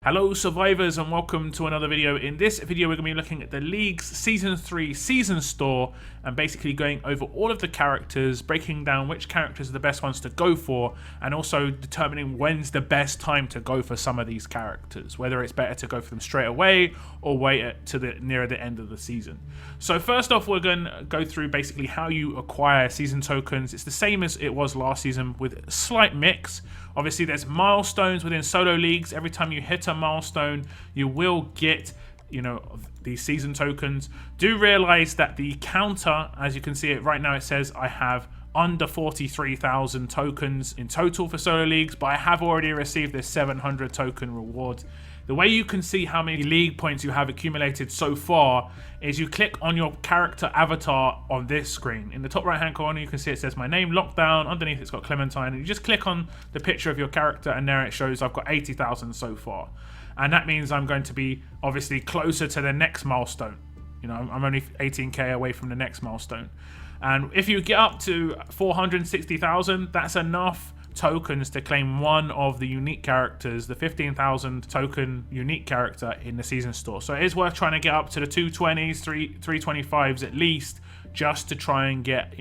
Hello survivors and welcome to another video. In this video we're going to be looking at the League's Season 3 Season Store and basically going over all of the characters, breaking down which characters are the best ones to go for, and also determining when's the best time to go for some of these characters, whether it's better to go for them straight away or wait to nearer the end of the season. So first off, we're going to go through basically how you acquire season tokens. It's the same as it was last season with a slight mix. Obviously there's milestones within solo leagues. Every time you hit a milestone you will get these season tokens. Do realize that the counter, as you can see it right now, it says I have under 43,000 tokens in total for solo leagues, but I have already received this 700 token reward. The way you can see how many league points you have accumulated so far is you click on your character avatar on this screen. In the top right hand corner you can see it says my name, lockdown, underneath it's got Clementine, and you just click on the picture of your character and there it shows I've got 80,000 so far. And that means I'm going to be obviously closer to the next milestone. I'm only 18k away from the next milestone. And if you get up to 460,000, that's enough tokens to claim one of the unique characters, the 15,000 token unique character in the season store. So it is worth trying to get up to the 220s, 325s at least, just to try and get,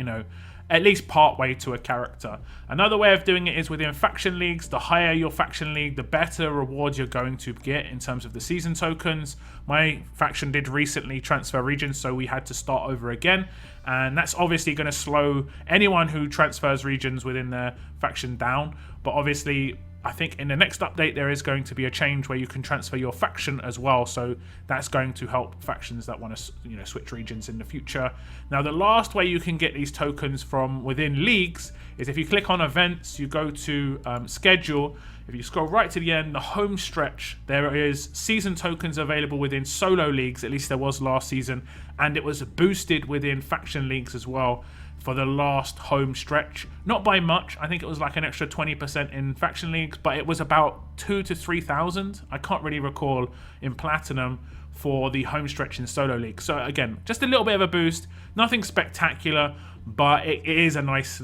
at least part way to a character. Another way of doing it is within faction leagues. The higher your faction league, the better rewards you're going to get in terms of the season tokens. My faction did recently transfer regions, so we had to start over again, and that's obviously going to slow anyone who transfers regions within their faction down. But obviously I think in the next update there is going to be a change where you can transfer your faction as well, so that's going to help factions that want to switch regions in the future. Now the last way you can get these tokens from within leagues is if you click on events, you go to schedule. If you scroll right to the end, the home stretch, there is season tokens available within solo leagues, at least there was last season, and it was boosted within faction leagues as well for the last home stretch. Not by much, I think it was like an extra 20% in faction leagues, but it was about 2,000 to 3,000. I can't really recall in platinum for the home stretch in solo league. So again, just a little bit of a boost, nothing spectacular, but it is a nice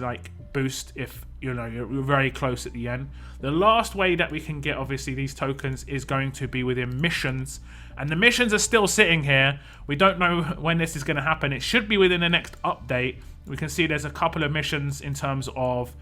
boost if you're very close at the end. The last way that we can get obviously these tokens is going to be within missions, and the missions are still sitting here. We don't know when this is going to happen. It should be within the next update. We can see there's a couple of missions in terms of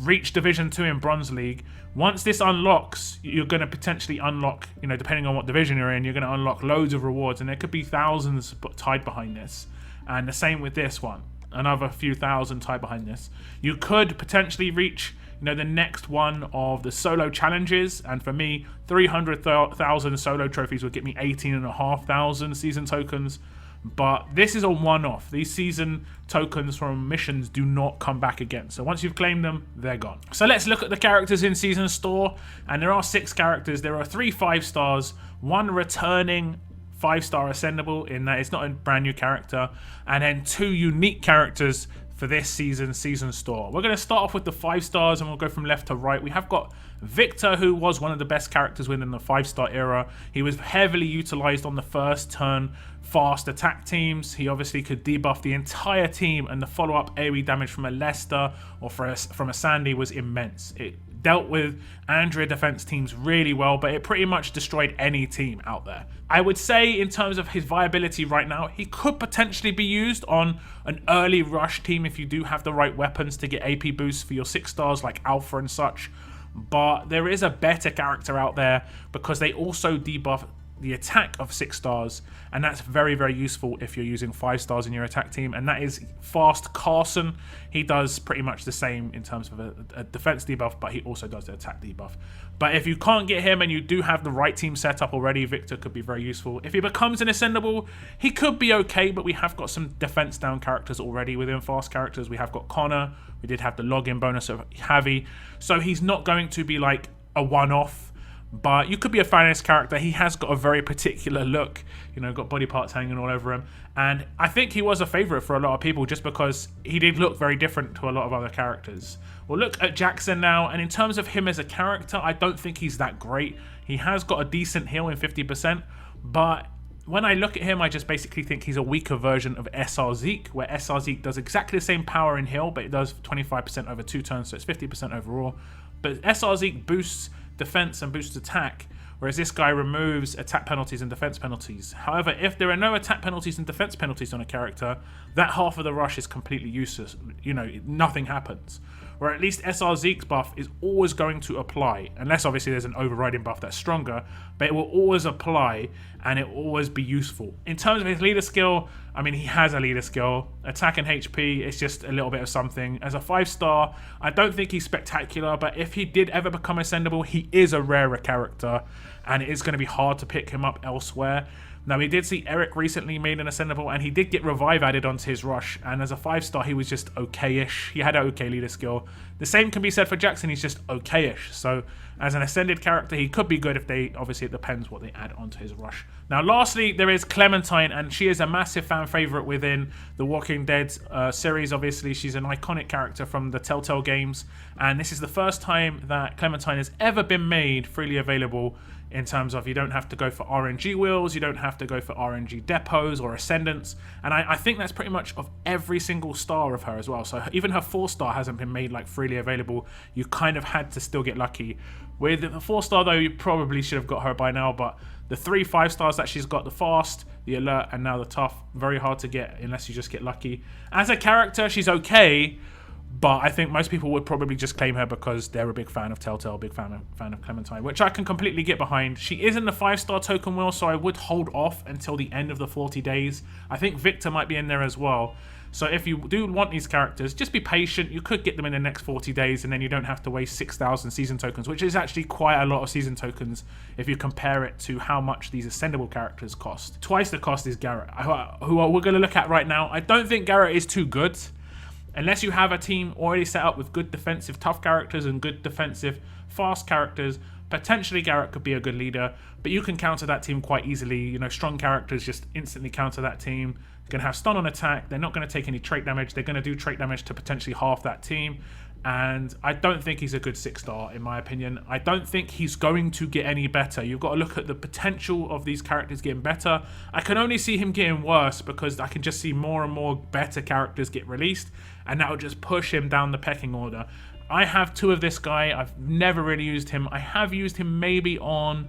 reach Division 2 in Bronze League. Once this unlocks, you're going to potentially unlock, depending on what division you're in, you're going to unlock loads of rewards, and there could be thousands tied behind this. And the same with this one, another few thousand tied behind this. You could potentially reach the next one of the solo challenges, and for me 300,000 solo trophies would get me 18,500 season tokens. But this is a one-off. These season tokens from missions do not come back again. So once you've claimed them, they're gone. So let's look at the characters in Season Store. And there are 6 characters. There are 3 5-stars, 1 returning 5-star ascendable, in that it's not a brand new character, and then 2 unique characters for this season store. We're going to start off with the 5-stars and we'll go from left to right. We have got Victor, who was one of the best characters within the 5-star era. He was heavily utilized on the first turn fast attack teams. He obviously could debuff the entire team, and the follow-up AoE damage from a Lester or from a Sandy was immense. It dealt with Andrea defense teams really well, but it pretty much destroyed any team out there. I would say in terms of his viability right now, he could potentially be used on an early rush team if you do have the right weapons to get AP boosts for your 6-stars like Alpha and such. But there is a better character out there because they also debuff the attack of 6-stars, and that's very, very useful if you're using 5-stars in your attack team, and that is Fast Carson. He does pretty much the same in terms of a defense debuff, but he also does the attack debuff. But if you can't get him and you do have the right team set up already, Victor could be very useful. If he becomes an ascendable, he could be okay, but we have got some defense down characters already within fast characters. We have got Connor, we did have the login bonus of Javi, so he's not going to be like a one-off. But you could be a fan of this character. He has got a very particular look, got body parts hanging all over him. And I think he was a favourite for a lot of people just because he did look very different to a lot of other characters. We'll look at Jackson now, and in terms of him as a character, I don't think he's that great. He has got a decent heal in 50%, but when I look at him, I just basically think he's a weaker version of SR Zeke, where SR Zeke does exactly the same power in heal, but it does 25% over 2 turns, so it's 50% overall. But SR Zeke boosts defense and boosts attack, whereas this guy removes attack penalties and defense penalties. However, if there are no attack penalties and defense penalties on a character, that half of the rush is completely useless. You know, nothing happens. Or at least SR Zeke's buff is always going to apply, unless obviously there's an overriding buff that's stronger, but it will always apply and it will always be useful. In terms of his leader skill, I mean, he has a leader skill. Attack and HP, it's just a little bit of something. As a 5-star, I don't think he's spectacular, but if he did ever become ascendable, he is a rarer character, and it is going to be hard to pick him up elsewhere. Now, we did see Eric recently made an ascendable, and he did get revive added onto his rush, and as a 5-star, he was just okay-ish. He had an okay leader skill. The same can be said for Jackson, he's just okay-ish. So, as an ascended character, he could be good if they, obviously it depends what they add onto his rush. Now, lastly, there is Clementine, and she is a massive fan favorite within the Walking Dead series. Obviously, she's an iconic character from the Telltale games, and this is the first time that Clementine has ever been made freely available, in terms of you don't have to go for RNG wheels, you don't have to go for RNG depots or ascendants, and I think that's pretty much of every single star of her as well. So even her 4-star hasn't been made like freely available. You kind of had to still get lucky. With the 4-star though, you probably should have got her by now, but the 3 5-stars that she's got, the fast, the alert, and now the tough, very hard to get unless you just get lucky. As a character, she's okay, but I think most people would probably just claim her because they're a big fan of Telltale, big fan of Clementine, which I can completely get behind. She is in the 5-star token wheel, so I would hold off until the end of the 40 days. I think Victor might be in there as well. So if you do want these characters, just be patient. You could get them in the next 40 days, and then you don't have to waste 6,000 season tokens, which is actually quite a lot of season tokens if you compare it to how much these ascendable characters cost. Twice the cost is Garrett, who we're going to look at right now. I don't think Garrett is too good. Unless you have a team already set up with good defensive tough characters and good defensive fast characters, potentially Garrett could be a good leader, but you can counter that team quite easily. You know, strong characters just instantly counter that team. You're going to have stun on attack. They're not going to take any trait damage. They're going to do trait damage to potentially half that team. And I don't think he's a good 6-star, in my opinion. I don't think he's going to get any better. You've got to look at the potential of these characters getting better. I can only see him getting worse because I can just see more and more better characters get released, and that will just push him down the pecking order. I have 2 of this guy. I've never really used him. I have used him maybe on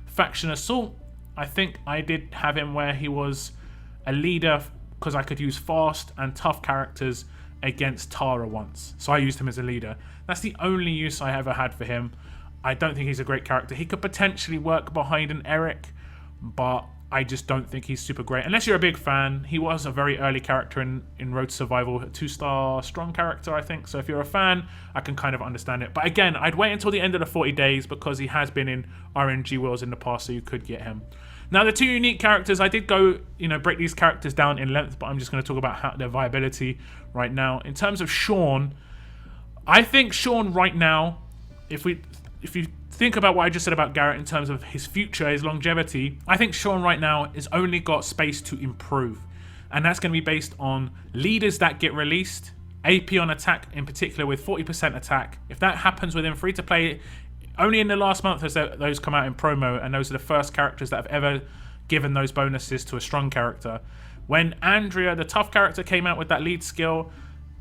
Faction Assault. I think I did have him where he was a leader because I could use fast and tough characters against Tara once. So I used him as a leader. That's the only use I ever had for him. I don't think he's a great character. He could potentially work behind an Eric, but I just don't think he's super great. Unless you're a big fan, he was a very early character in Road to Survival, a 2-star strong character, I think. So if you're a fan, I can kind of understand it. But again, I'd wait until the end of the 40 days because he has been in RNG wheels in the past, so you could get him. Now, the 2 unique characters, I did go, break these characters down in length, but I'm just going to talk about their viability right now. In terms of Shawn, I think Shawn right now, if you think about what I just said about Garrett in terms of his future, his longevity, I think Shawn right now has only got space to improve. And that's going to be based on leaders that get released, AP on attack in particular with 40% attack. If that happens within free-to-play, only in the last month has those come out in promo, and those are the first characters that have ever given those bonuses to a strong character. When Andrea, the tough character, came out with that lead skill,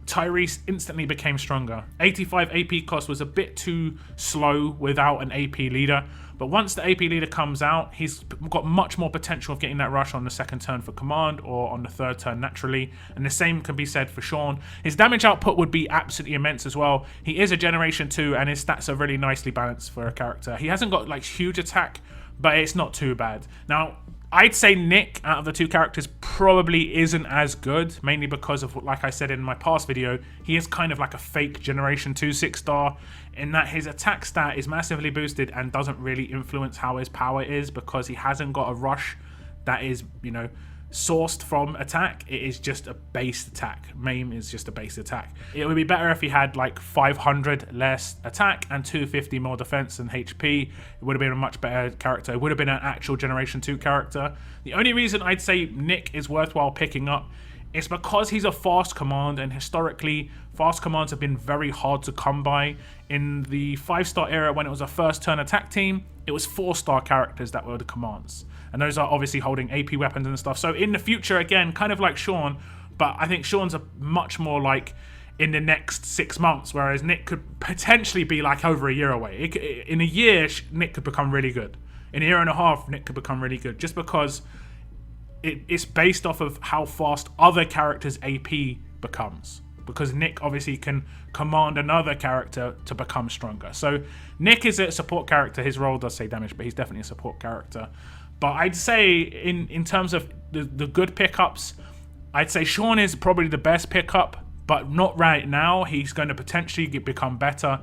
Tyrese instantly became stronger. 85 AP cost was a bit too slow without an AP leader, but once the AP leader comes out, he's got much more potential of getting that rush on the 2nd turn for command or on the 3rd turn naturally, and the same can be said for Shawn. His damage output would be absolutely immense as well. He is a Generation 2 and his stats are really nicely balanced for a character. He hasn't got like huge attack, but it's not too bad. Now, I'd say Nick, out of the 2 characters, probably isn't as good, mainly because of, like I said in my past video, he is kind of like a fake Generation 2 6-star, in that his attack stat is massively boosted and doesn't really influence how his power is because he hasn't got a rush that is, sourced from attack. It is just a base attack. Maim is just a base attack. It would be better if he had like 500 less attack and 250 more defense and HP. It would have been a much better character. It would have been an actual Generation 2 character. The only reason I'd say Nick is worthwhile picking up is because he's a fast command, and historically fast commands have been very hard to come by. In the 5-star era, when it was a 1st turn attack team, it was 4-star characters that were the commands, and those are obviously holding AP weapons and stuff. So in the future, again, kind of like Shawn, but I think Shawn's a much more like in the next 6 months, whereas Nick could potentially be like over a year away. In a year, Nick could become really good. in a year and a half, Nick could become really good just because it's based off of how fast other characters' AP becomes. Because Nick obviously can command another character to become stronger. So Nick is a support character. His role does say damage, but he's definitely a support character. But I'd say in terms of the good pickups, I'd say Shawn is probably the best pickup, but not right now. He's going to potentially become better.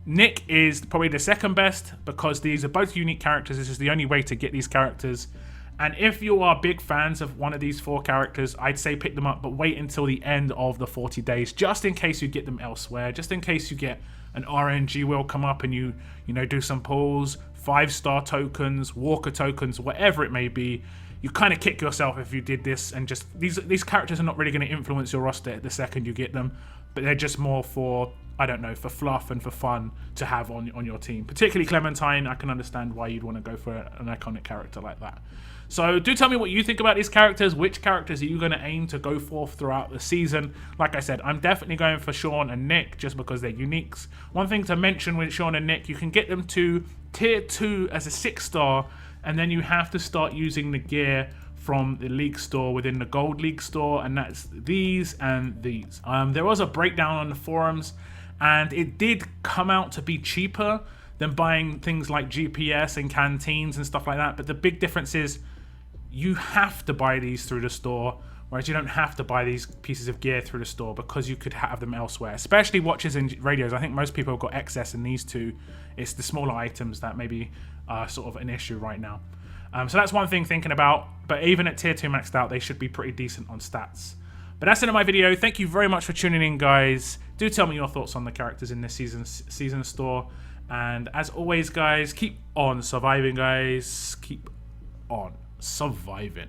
Nick is probably the second best because these are both unique characters. This is the only way to get these characters. And if you are big fans of one of these 4 characters, I'd say pick them up, but wait until the end of the 40 days, just in case you get them elsewhere, just in case you get an RNG wheel come up and you do some pulls, 5-star tokens, walker tokens, whatever it may be. You kind of kick yourself if you did this, and just these characters are not really going to influence your roster the second you get them, but they're just more for, I don't know, for fluff and for fun to have on your team. Particularly Clementine, I can understand why you'd want to go for an iconic character like that. So do tell me what you think about these characters. Which characters are you going to aim to go for throughout the season? Like I said, I'm definitely going for Shawn and Nick just because they're uniques. One thing to mention with Shawn and Nick, you can get them to tier 2 as a 6-star, and then you have to start using the gear from the League store within the Gold League store, and that's these and these. There was a breakdown on the forums, and it did come out to be cheaper than buying things like GPS and canteens and stuff like that, but the big difference is you have to buy these through the store, whereas you don't have to buy these pieces of gear through the store because you could have them elsewhere, especially watches and radios. I think most people have got excess in these two. It's the smaller items that maybe are sort of an issue right now. So that's one thing thinking about, but even at tier 2 maxed out, they should be pretty decent on stats. But that's the end of my video. Thank you very much for tuning in, guys. Do tell me your thoughts on the characters in this season store. And as always, guys, keep on surviving, guys. Keep on surviving.